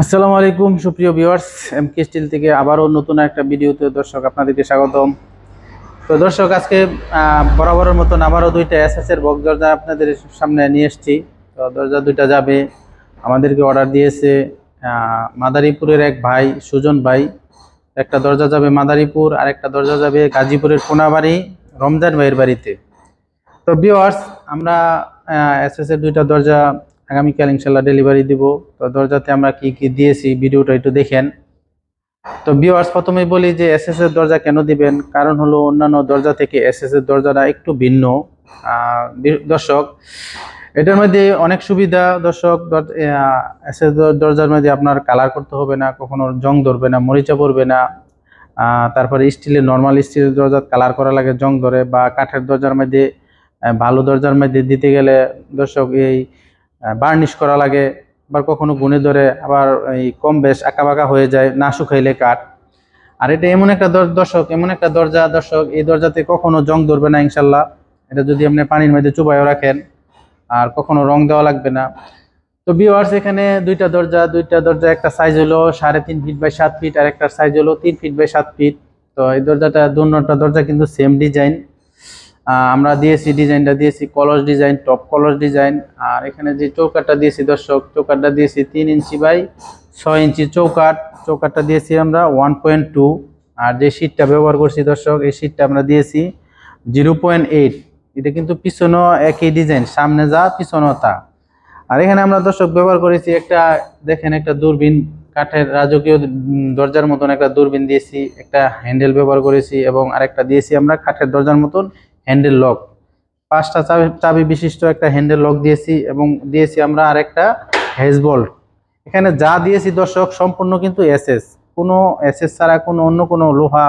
আসসালামু আলাইকুম সুপ্রিয় ভিউয়ার্স, এমকে স্টিল থেকে আবারও নতুন একটা ভিডিওতে দর্শক আপনাদেরকে স্বাগতম। তো দর্শক আজকে বরাবরের মতন আবারও দুইটা এসএস এর বক্স দরজা আপনাদের সামনে নিয়ে এসেছি। তো দরজা দুইটা যাবে, আমাদেরকে অর্ডার দিয়েছে মাদারীপুরের এক ভাই সুজন ভাই। একটা দরজা যাবে মাদারীপুর আর একটা দরজা যাবে গাজীপুরের কোনাবাড়ি রমজান ভাইয়ের বাড়িতে। তো ভিউয়ার্স, আমরা এসএস এর দুইটা দরজা আগামীকাল ইনশাল্লাহ ডেলিভারি দিব। তো দরজাতে আমরা কি কি দিয়েছি ভিডিওটা একটু দেখেন। তো ভিউয়ার্স, প্রথমেই বলি যে এসএস এর দরজা কেন দিবেন, কারণ হলো অন্যান্য দরজা থেকে এসএস এর দরজাটা একটু ভিন্ন। দর্শক, এটার মধ্যে অনেক সুবিধা। দর্শক, এসএস দরজার মধ্যে আপনার কালার করতে হবে না, কখনো জং ধরবে না, মরিচা পড়বে না। তারপরে স্টিলের নর্মাল স্টিলের দরজা কালার করা লাগে, জং ধরে, বা কাঠের দরজার মধ্যে ভালো দরজার মধ্যে দিতে গেলে দর্শক এই বার্নিশ করা লাগে, আবার কখনো গুনে ধরে, আবার এই কম বেশ আঁকা বাঁকা হয়ে যায় না শুকাইলে কাঠ। আর এটা এমন একটা দর্শক, এমন একটা দরজা দর্শক, এই দরজাতে কখনো জং ধরবে না ইনশাল্লাহ। এটা যদি আপনি পানির মধ্যে চুবাইও রাখেন আর কখনো রং দেওয়া লাগবে না। তো ভিউয়ার্স, এখানে দুইটা দরজা একটা সাইজ হলো 3.5 ফিট বাই 7 ফিট, আর একটা সাইজ হলো 3 ফিট বাই 7 ফিট। তো এই দুটো দরজা কিন্তু সেম ডিজাইন। আমরা দিয়েছি, ডিজাইনটা দিয়েছি কলস ডিজাইন, টপ কলস ডিজাইন। আর এখানে যে চৌকাটটা দিয়েছি দর্শক, চৌকাটটা দিয়েছি 3 ইঞ্চি বাই 6 ইঞ্চি চৌকাটটা দিয়েছি আমরা 1.2। আর যে শীটটা ব্যবহার করছি দর্শক, এই শীটটা আমরা দিয়েছি 0.8। এটা কিন্তু পিছনেও একই ডিজাইন, সামনে যা পিছনেও তা। আর এখানে আমরা দর্শক ব্যবহার করেছি একটা, দেখেন, একটা দূরবীন, কাঠের রাজকীয় দরজার মতন একটা দূরবীন দিয়েছি, একটা হ্যান্ডেল ব্যবহার করেছি, এবং আরেকটা দিয়েছি আমরা কাঠের দরজার মতন হ্যান্ডেল লক। 5টা চাবি বিশিষ্ট একটা হ্যান্ডেল লক দিয়েছি, এবং দিয়েছি আমরা আরেকটা হেজ বল্ট। এখানে যা দিয়েছি দর্শক সম্পূর্ণ কিন্তু এসএস, কোনো এসএস ছাড়া কোনো অন্য কোনো লোহা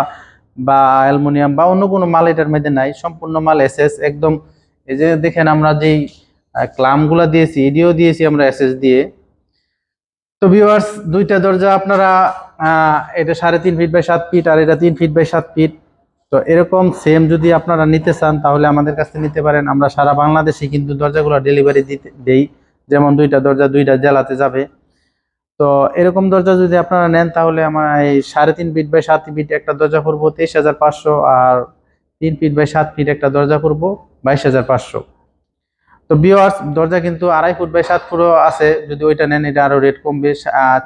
বা অ্যালুমিনিয়াম বা অন্য কোনো মাল এটার মধ্যে নাই, সম্পূর্ণ মাল এসএস একদম। এই যে দেখেন, আমরা যেই ক্লামগুলা দিয়েছি এটিও দিয়েছি আমরা এসএস দিয়ে। তো ভিউয়ার্স, দুইটা দরজা আপনারা এটা 3.5 ফিট বাই 7 ফিট আর এটা 3 ফিট বাই 7 ফিট। তো এরকম সেম যদি আপনারা নিতে চান তাহলে আমাদের কাছে নিতে পারেন। আমরা সারা বাংলাদেশে কিন্তু দরজাগুলো ডেলিভারি দেই, যেমন দুইটা দরজা দুইটা জেলাতে যাবে। তো এরকম দরজা যদি আপনারা নেন তাহলে আমার এই 3.5 ফিট বাই 7 ফিট একটা দরজা পড়বো 23,500, আর 3 ফিট বাই 7 ফিট একটা দরজা পড়বো 22,500। তো ভিউয়ার্স, দরজা কিন্তু 2.5 ফুট বাই 7 ফুটও আছে, যদি ওইটা নেন এটা আরো রেট কমবে।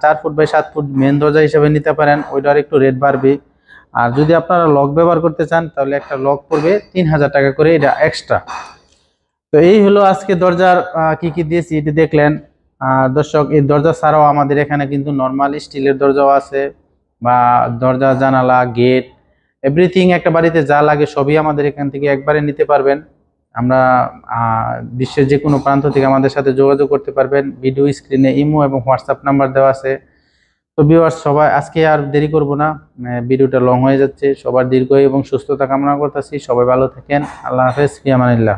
4 ফুট বাই 7 ফুট মেন দরজা হিসেবে নিতে পারেন, ওইটার একটু রেট বাড়বে। আর যদি আপনারা লক ব্যবহার করতে চান তাহলে একটা লক পড়বে 3,000 টাকা করে, এটা এক্সট্রা। তো এই হলো আজকে দরজার কি কি দিয়েছি এটি দেখলেন। দর্শক, এই দরজা ছাড়াও আমাদের এখানে কিন্তু নর্মাল স্টিলের দরজাও আছে, বা দরজা জানালা গেট এভরিথিং, একটা বাড়িতে যা লাগে সবই আমাদের এখান থেকে একবারে নিতে পারবেন। আমরা বিশ্বের যে কোনো প্রান্ত থেকে আমাদের সাথে যোগাযোগ করতে পারবেন। ভিডিও স্ক্রিনে ইমো এবং হোয়াটসঅ্যাপ নাম্বার দেওয়া আছে। তো ভিউয়ার্স, সবাই আজকে আর দেরি করব না, ভিডিওটা লং হয়ে যাচ্ছে। সবার দীর্ঘ এবং সুস্থতা কামনা করতেছি। সবাই ভালো থাকেন। আল্লাহ হাফেজ, ফি আমানিল্লাহ।